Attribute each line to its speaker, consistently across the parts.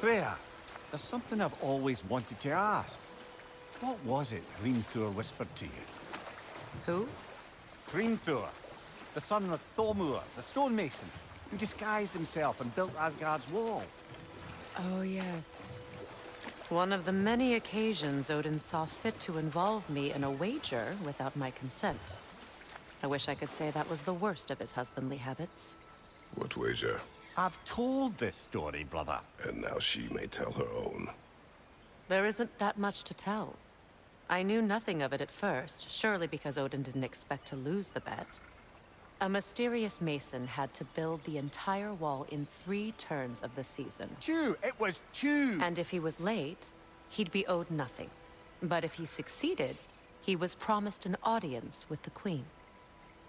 Speaker 1: Freya, there's something I've always wanted to ask. What was it Hrimthur whispered to you?
Speaker 2: Who?
Speaker 1: Hrimthur, the son of Thormur, the stonemason, who disguised himself and built Asgard's wall.
Speaker 2: Oh, yes. One of the many occasions Odin saw fit to involve me in a wager without my consent. I wish I could say that was the worst of his husbandly habits.
Speaker 3: What wager?
Speaker 1: I've told this story, brother.
Speaker 3: And now she may tell her own.
Speaker 2: There isn't that much to tell. I knew nothing of it at first, surely because Odin didn't expect to lose the bet. A mysterious mason had to build the entire wall in 3 turns of the season.
Speaker 1: 2! It was 2!
Speaker 2: And if he was late, he'd be owed nothing. But if he succeeded, he was promised an audience with the queen.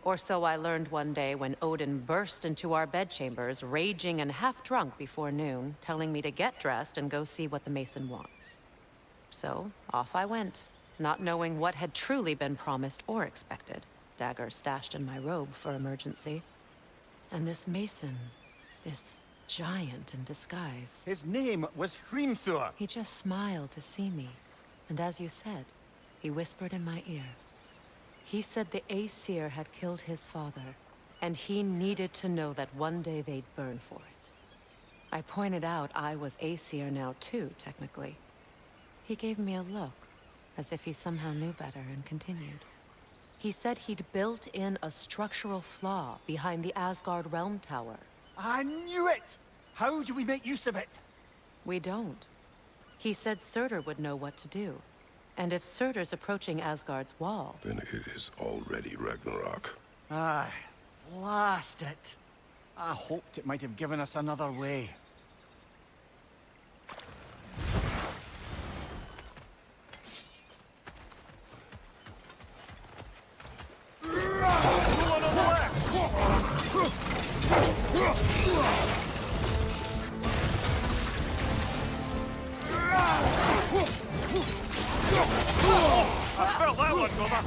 Speaker 2: Or so I learned one day when Odin burst into our bedchambers, raging and half-drunk before noon, telling me to get dressed and go see what the mason wants. So, off I went, not knowing what had truly been promised or expected. Dagger stashed in my robe for emergency. And this mason, this giant in disguise.
Speaker 1: His name was Hrimthur.
Speaker 2: He just smiled to see me. And as you said, he whispered in my ear. He said the Aesir had killed his father, and he needed to know that one day they'd burn for it. I pointed out I was Aesir now too, technically. He gave me a look, as if he somehow knew better, and continued. He said he'd built in a structural flaw behind the Asgard Realm Tower.
Speaker 1: I knew it! How do we make use of it?
Speaker 2: We don't. He said Surtur would know what to do. And if Surtur's approaching Asgard's wall...
Speaker 3: Then it is already Ragnarok.
Speaker 1: Aye, blast it. I hoped it might have given us another way. I felt that one, brother.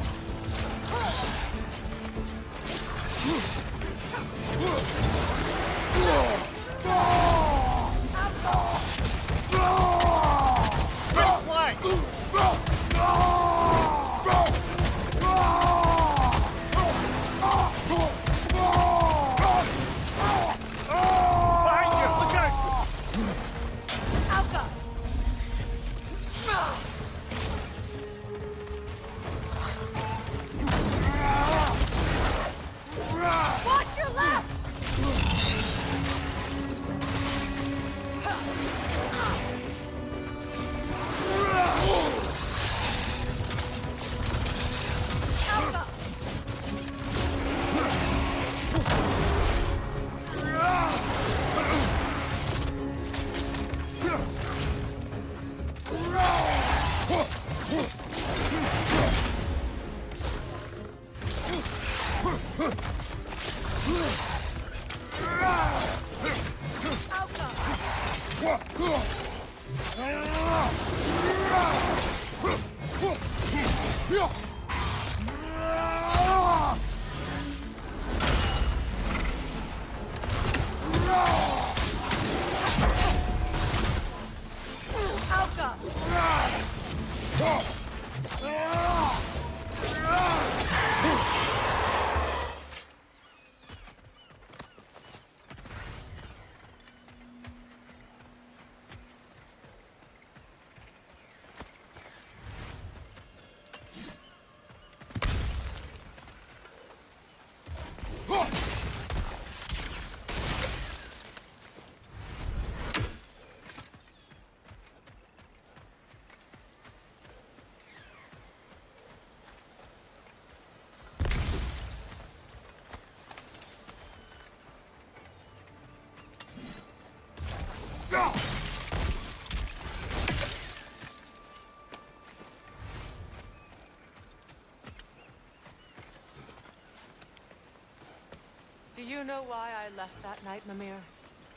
Speaker 2: Do you know why I left that night, Mimir?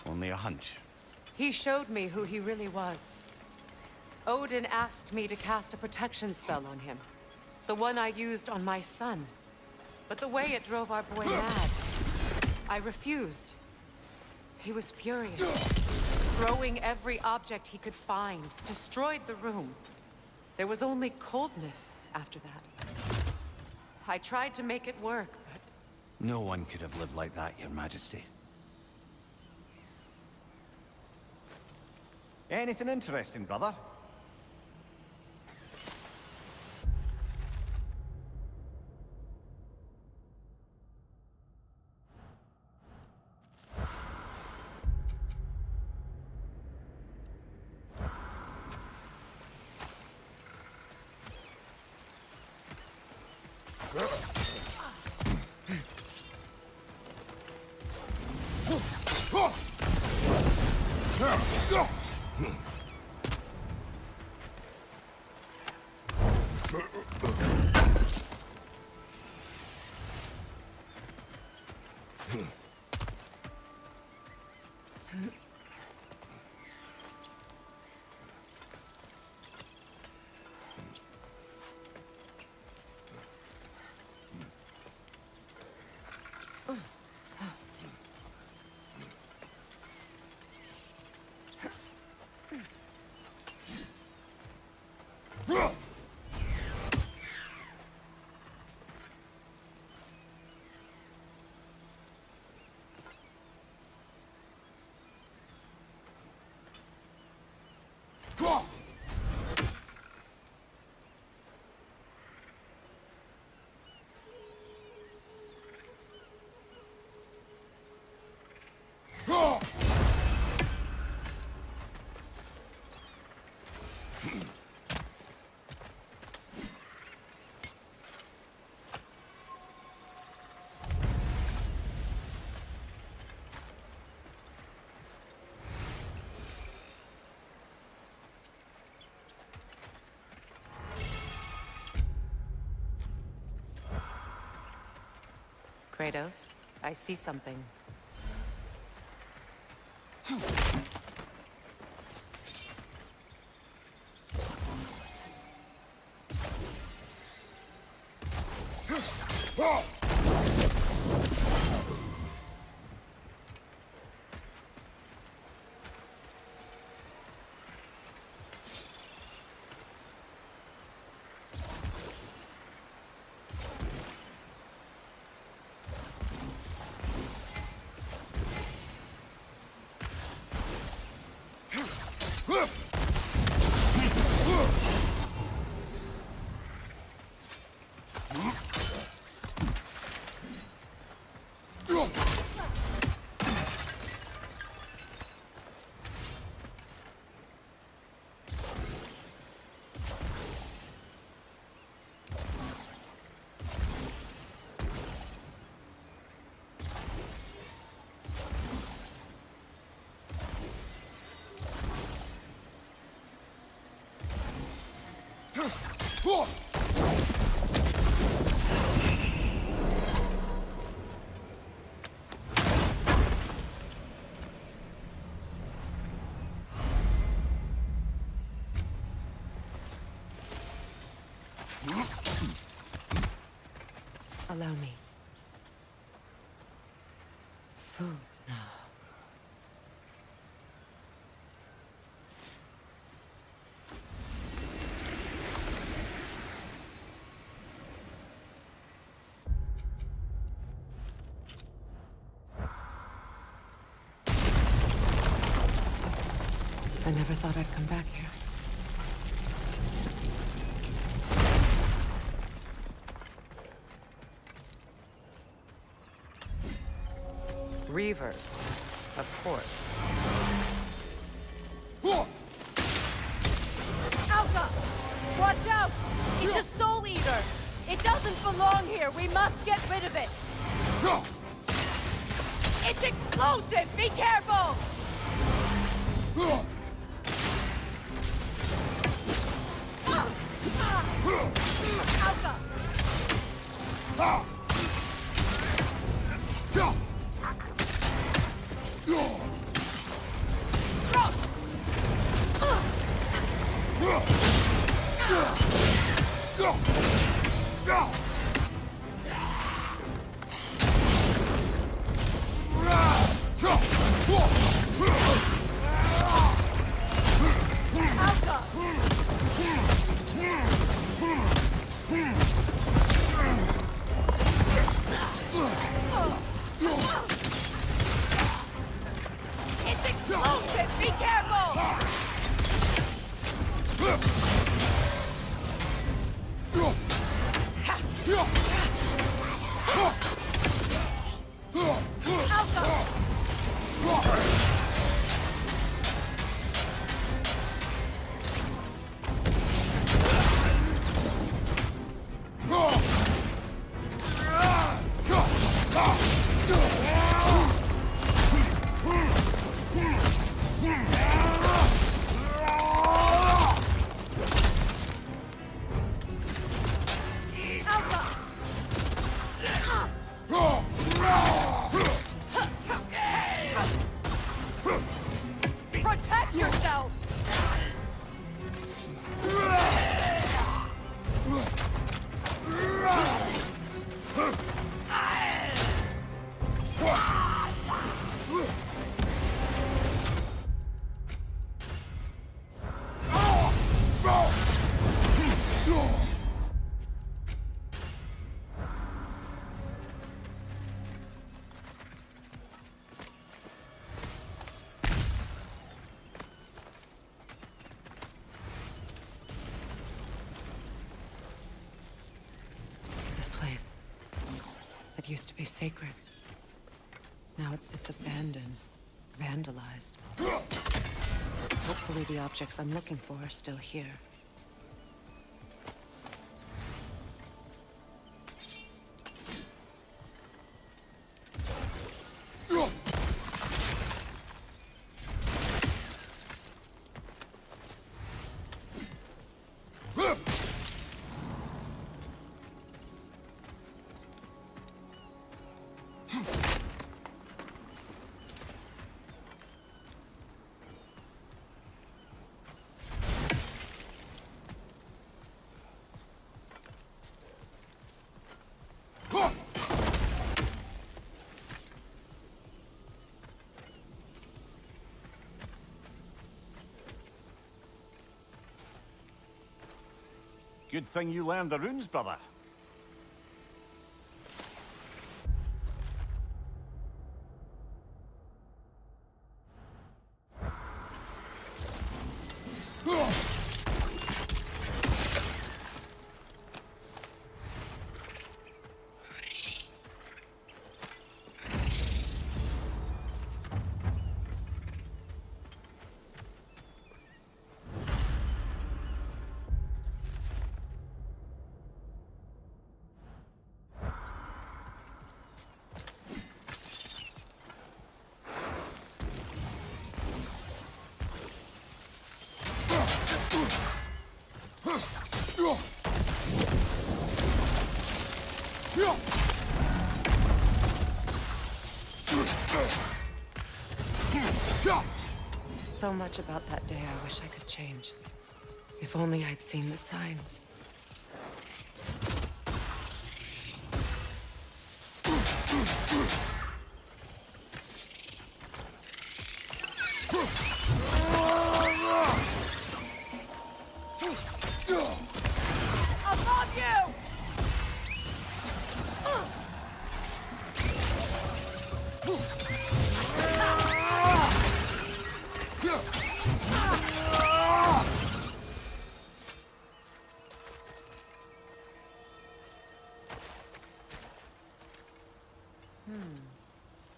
Speaker 1: Only a hunch.
Speaker 2: He showed me who he really was. Odin asked me to cast a protection spell on him. The one I used on my son. But the way it drove our boy mad, I refused. He was furious. throwing every object he could find, destroyed the room. There was only coldness after that. I tried to make it work, but...
Speaker 1: No one could have lived like that, Your Majesty. Anything interesting, brother?
Speaker 2: Kratos, I see something. Allow me. Food now. I never thought I'd come back here. Reavers, of course.
Speaker 4: Alka! Watch out! It's a soul eater! It doesn't belong here! We must get rid of it! It's explosive! Be careful! Alka!
Speaker 2: used to be sacred. Now it sits abandoned, vandalized. Hopefully the objects I'm looking for are still here.
Speaker 1: Good thing you learned the runes, brother.
Speaker 2: So much about that day I wish I could change. If only I'd seen the signs.
Speaker 4: Above you!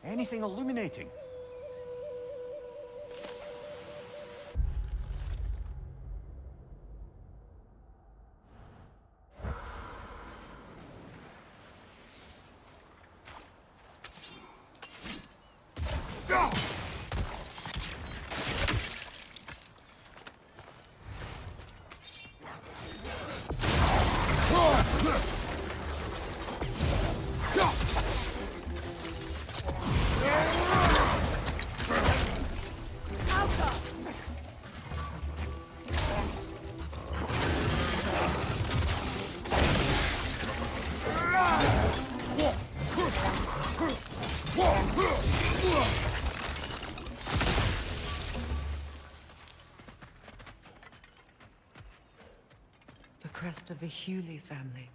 Speaker 1: Anything illuminating?
Speaker 2: The crest of the Hewley family.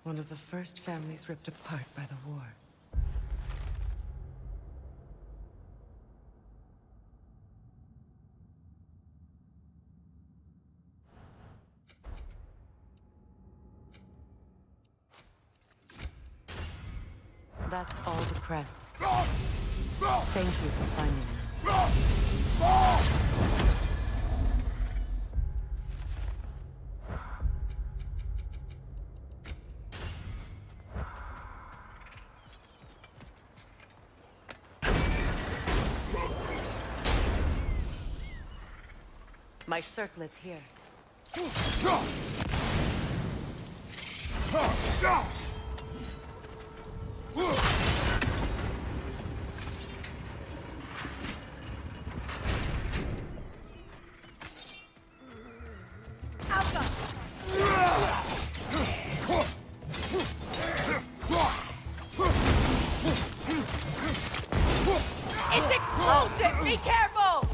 Speaker 2: One of the first families ripped apart by the war. That's all the crests. Thank you for finding them. My circlet's here.
Speaker 4: It's explosive! Be careful!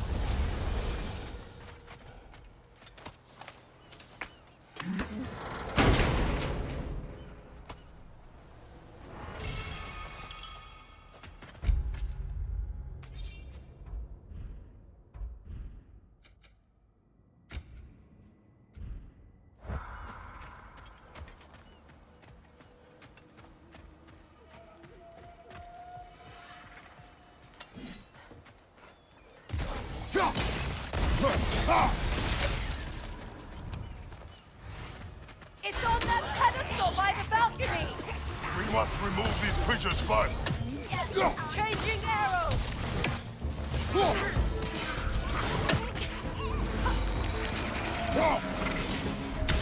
Speaker 4: It's on that pedestal by the balcony!
Speaker 3: We must remove these creatures first.
Speaker 4: Changing arrows!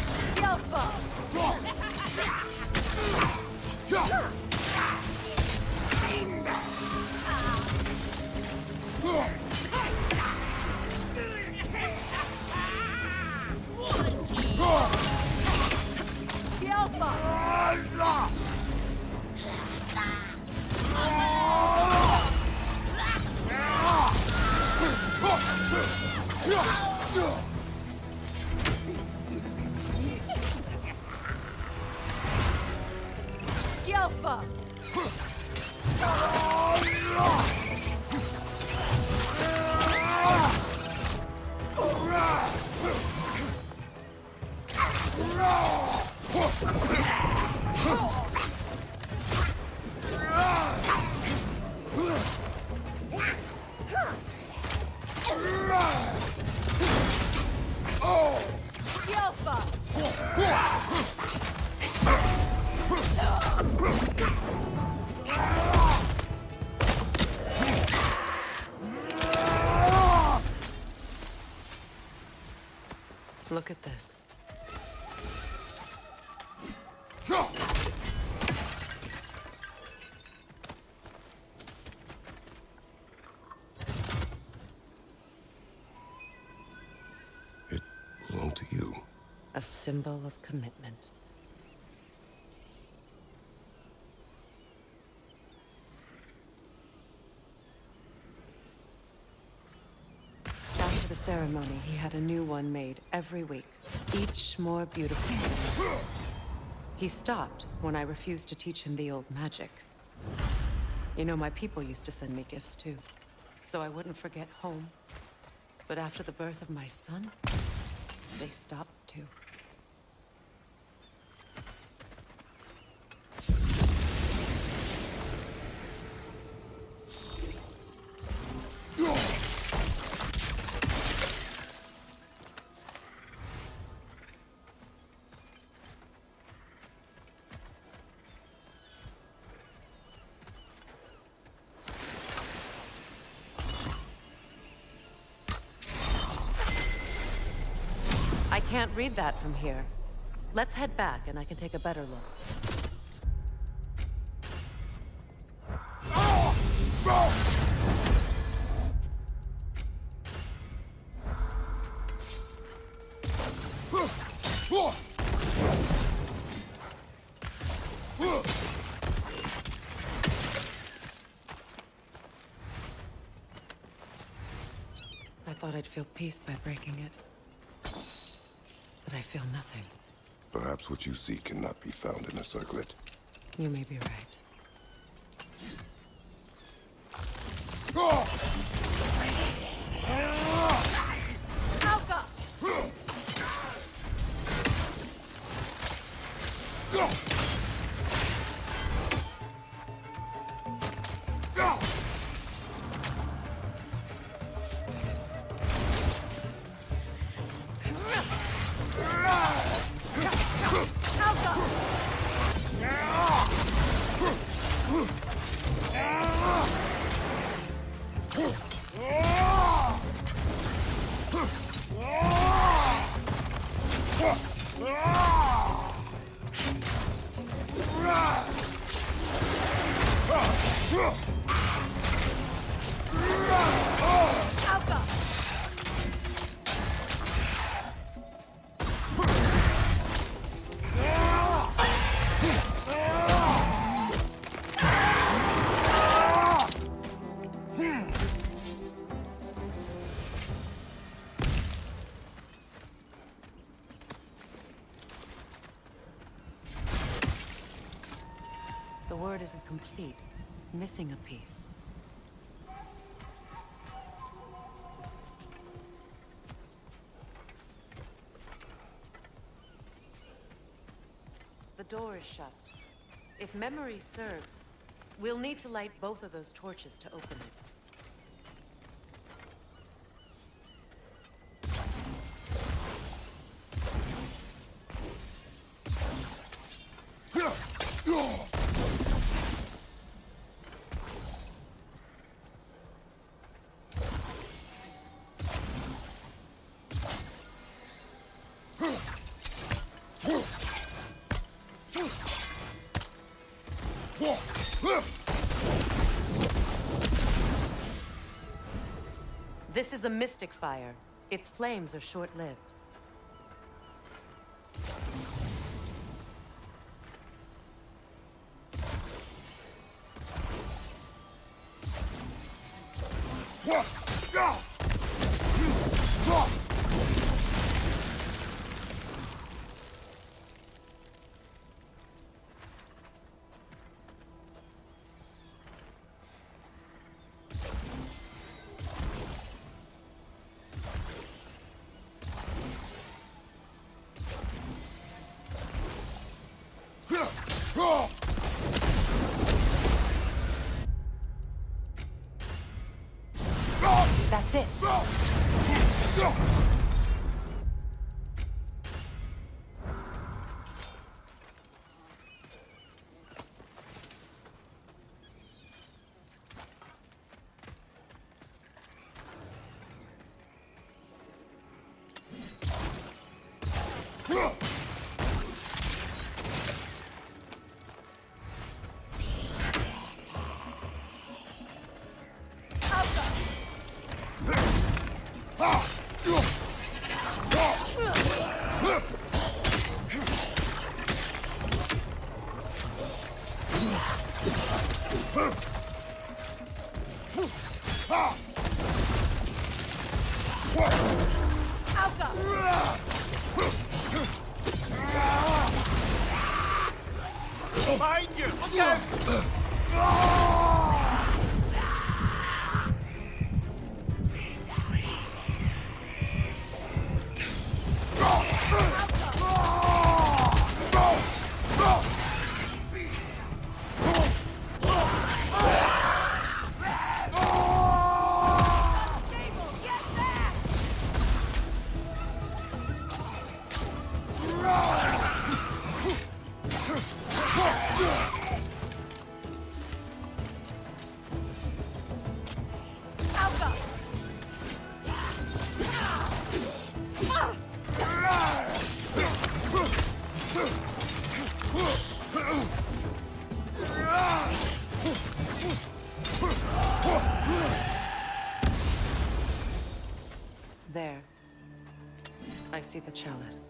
Speaker 4: Yelpa! Skjelfa!
Speaker 2: Look at this.
Speaker 3: It belonged to you.
Speaker 2: A symbol of commitment. After the ceremony, he had a new one made every week, each more beautiful than the first. He stopped when I refused to teach him the old magic. You know, my people used to send me gifts too, so I wouldn't forget home. But after the birth of my son, they stopped too. I can't read that from here. Let's head back and I can take a better look. I thought I'd feel peace by breaking it. But I feel nothing.
Speaker 3: Perhaps what you seek cannot be found in a circlet.
Speaker 2: You may be right.
Speaker 4: Alka!
Speaker 2: The word isn't complete. It's missing a piece. The door is shut. If memory serves, we'll need to light both of those torches to open it. This is a mystic fire. Its flames are short-lived. That's it.
Speaker 1: Behind you! Look out!
Speaker 2: There. I see the chalice.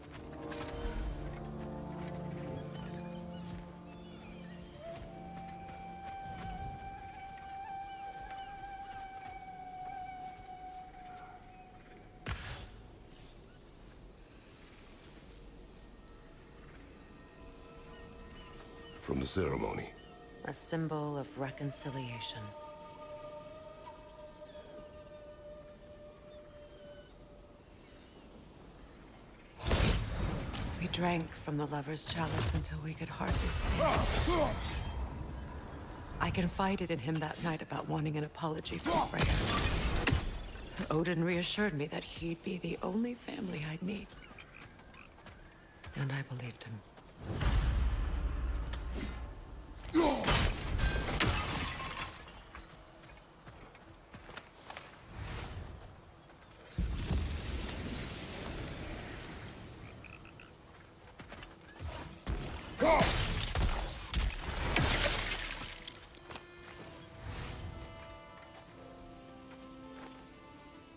Speaker 3: From the ceremony.
Speaker 2: A symbol of reconciliation. We drank from the lover's chalice until we could hardly stand. I confided in him that night about wanting an apology from Freya. Odin reassured me that he'd be the only family I'd need. And I believed him.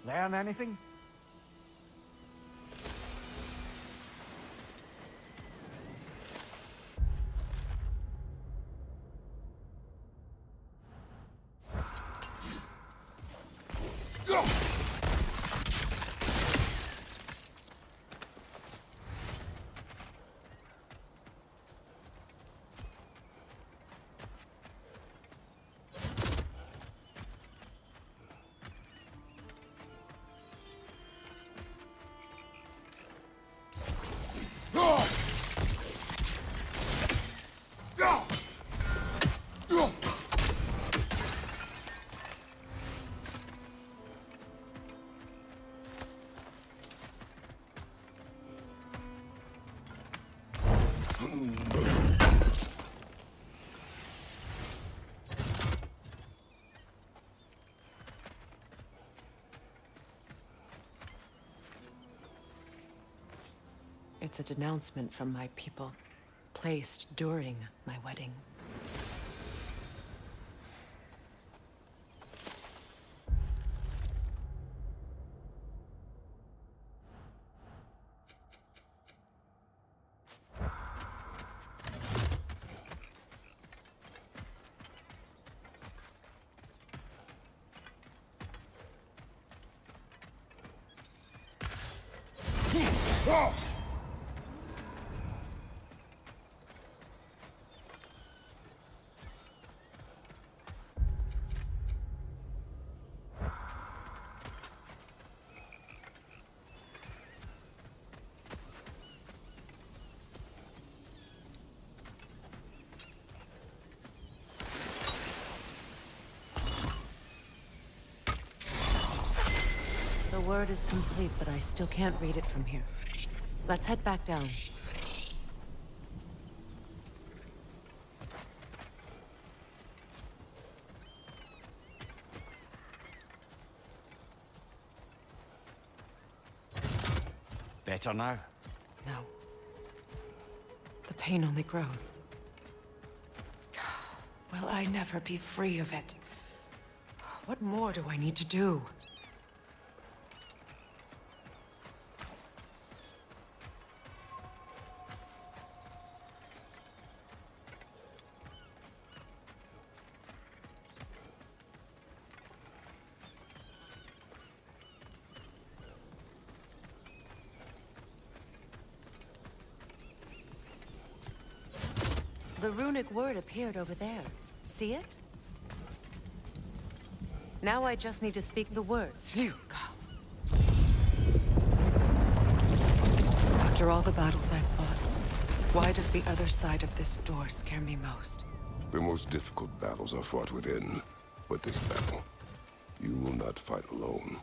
Speaker 1: Learn anything?
Speaker 2: It's a denouncement from my people, placed during my wedding. The word is complete, but I still can't read it from here. Let's head back down.
Speaker 1: Better now?
Speaker 2: No. The pain only grows. Will I never be free of it? What more do I need to do? The runic word appeared over there. See it? Now I just need to speak the word. Phew! After all the battles I've fought, why does the other side of this door scare me most?
Speaker 3: The most difficult battles are fought within. But this battle, you will not fight alone.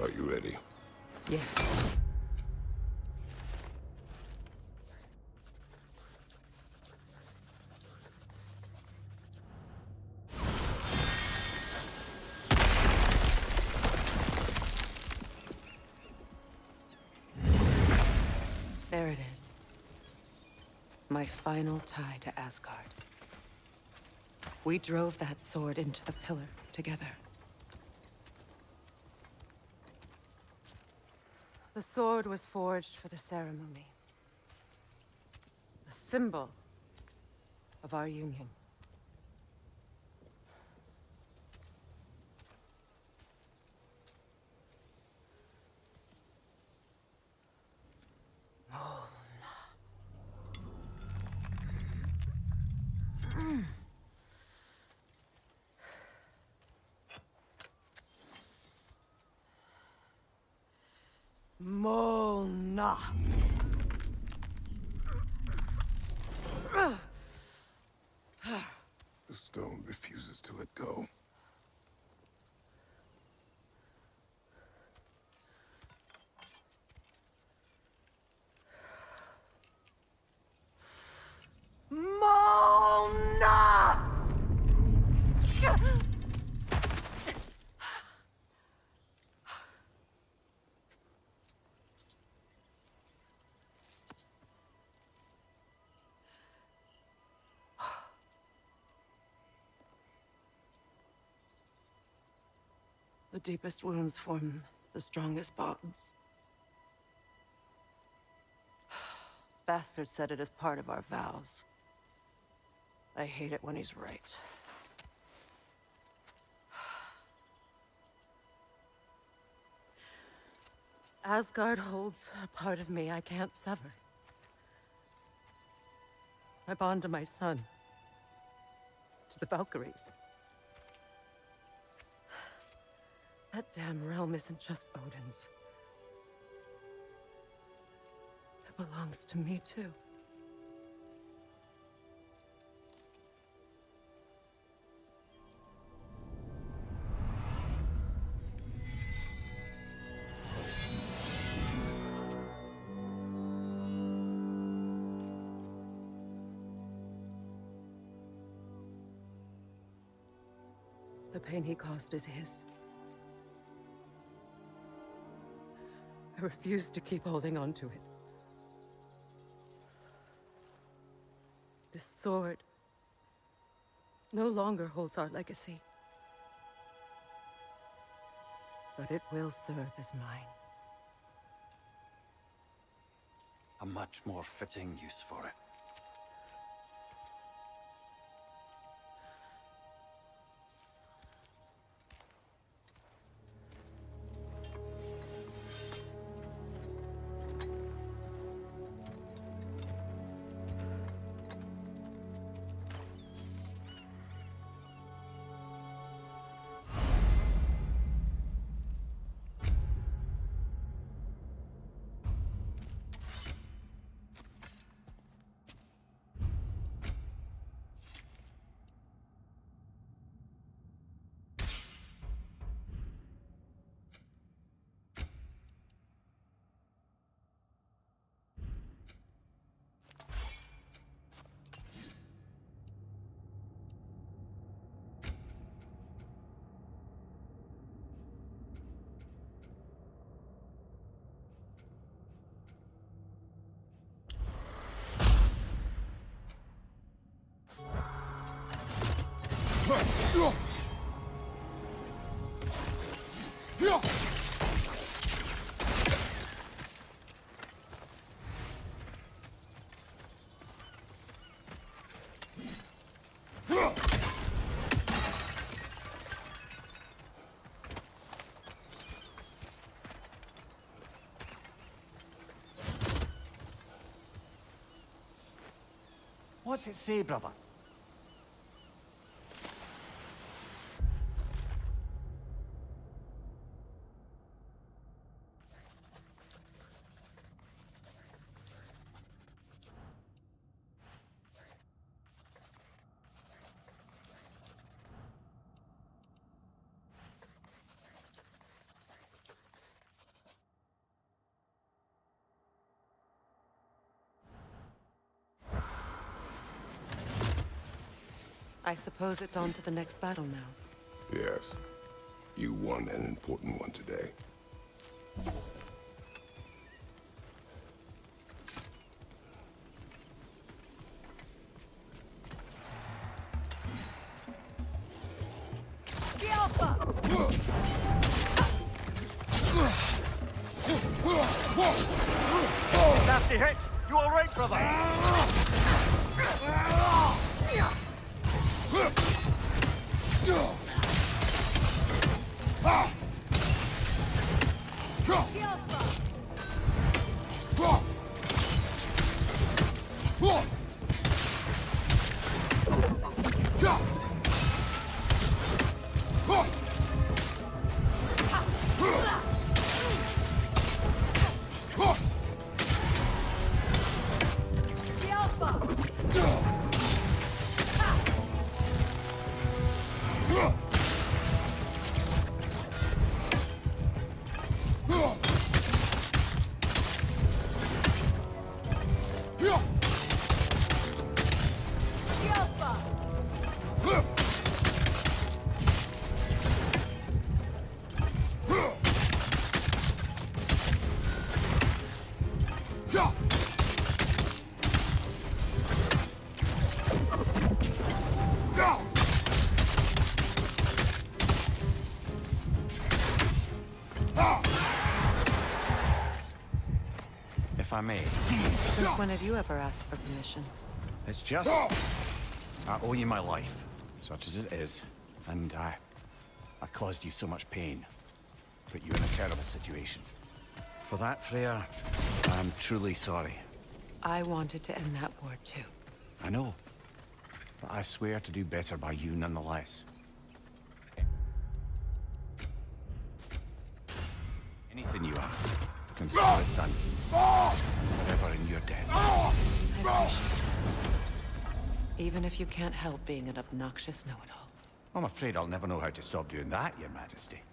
Speaker 3: Are you ready?
Speaker 2: Yes. There it is. My final tie to Asgard. We drove that sword into the pillar together. The sword was forged for the ceremony. The symbol of our union. Mona.
Speaker 3: The stone refuses to let go.
Speaker 4: Mona!
Speaker 2: The deepest wounds form the strongest bonds. Bastard said it as part of our vows. I hate it when he's right. Asgard holds a part of me I can't sever. I bond to my son. To the Valkyries. That damn realm isn't just Odin's. It belongs to me, too. The pain he caused is his. I refuse to keep holding on to it. This sword
Speaker 5: no longer holds our legacy. But it will serve as mine.
Speaker 1: A much more fitting use for it. What's it say, brother?
Speaker 5: I suppose it's on to the next battle now.
Speaker 3: Yes. You won an important one today.
Speaker 4: The Alpha!
Speaker 1: Nasty hit! You all right, brother? If I may.
Speaker 5: Since when have you ever asked for permission?
Speaker 1: It's just... I owe you my life, such as it is. And I caused you so much pain. Put you in a terrible situation. For that, Freya, I'm truly sorry.
Speaker 5: I wanted to end that war too.
Speaker 1: I know. But I swear to do better by you nonetheless. Anything you ask, consider it done. Whatever in your debt.
Speaker 5: I appreciate it. Even if you can't help being an obnoxious know-it-all.
Speaker 1: I'm afraid I'll never know how to stop doing that, Your Majesty.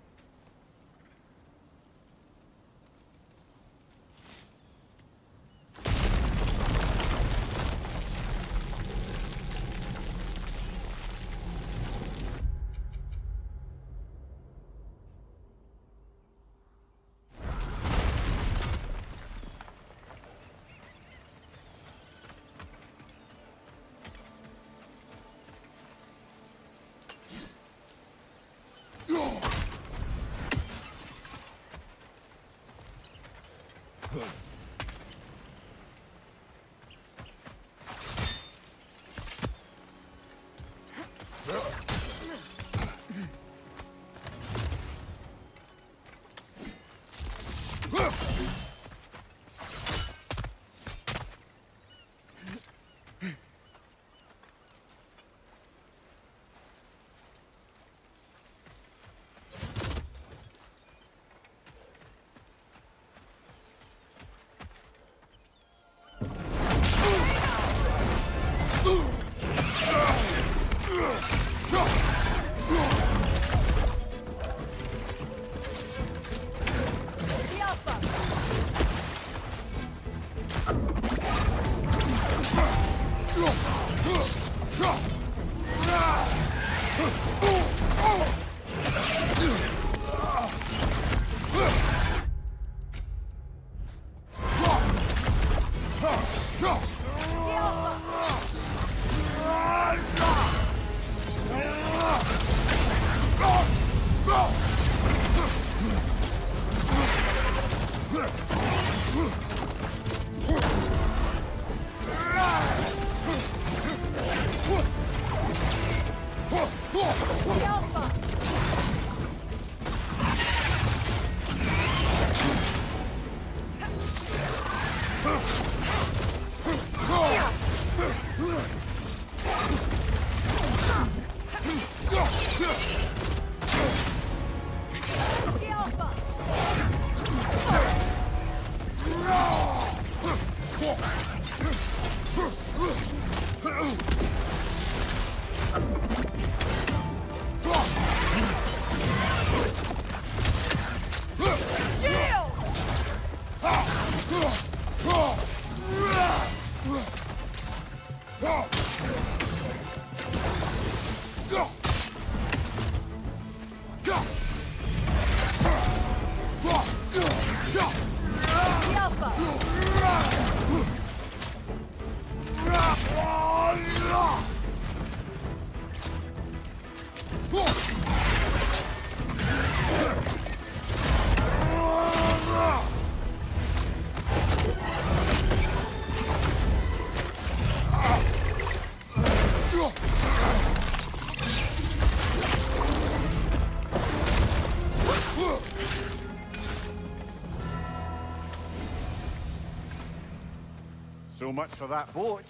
Speaker 1: So much for that boat.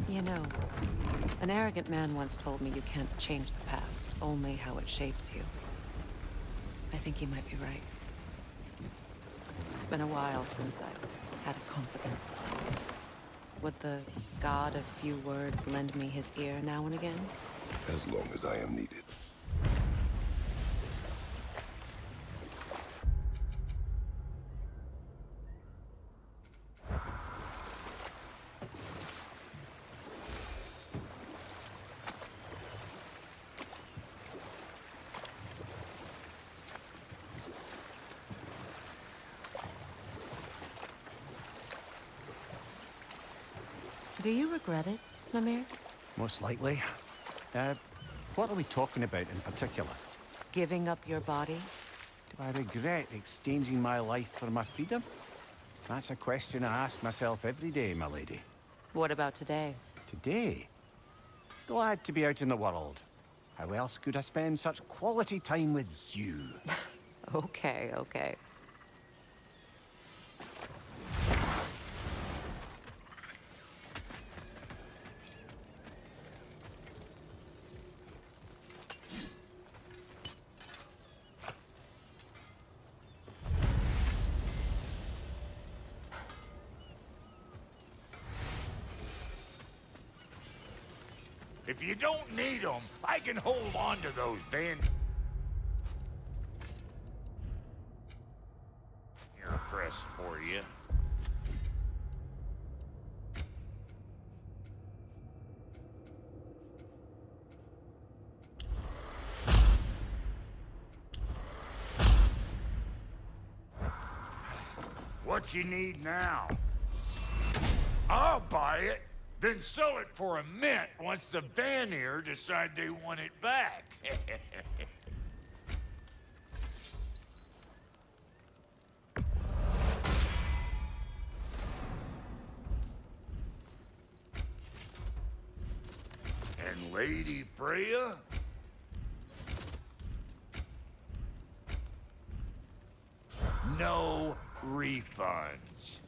Speaker 2: You know, an arrogant man once told me you can't change the past, only how it shapes you. I think he might be right. It's been a while since I've had a confidant. Would the god of few words lend me his ear now and again?
Speaker 3: As long as I am needed.
Speaker 2: Do you regret it, Mimir?
Speaker 1: Most likely. What are we talking about in particular?
Speaker 2: Giving up your body?
Speaker 1: Do I regret exchanging my life for my freedom? That's a question I ask myself every day, my lady.
Speaker 2: What about today?
Speaker 1: Today? Glad to be out in the world. How else could I spend such quality time with you?
Speaker 2: Okay, okay.
Speaker 6: If you don't need them, I can hold on to those Vanir crests for you. What you need now? I'll buy it. Then sell it for a mint once the Vanir decide they want it back. And Lady Freya? No refunds.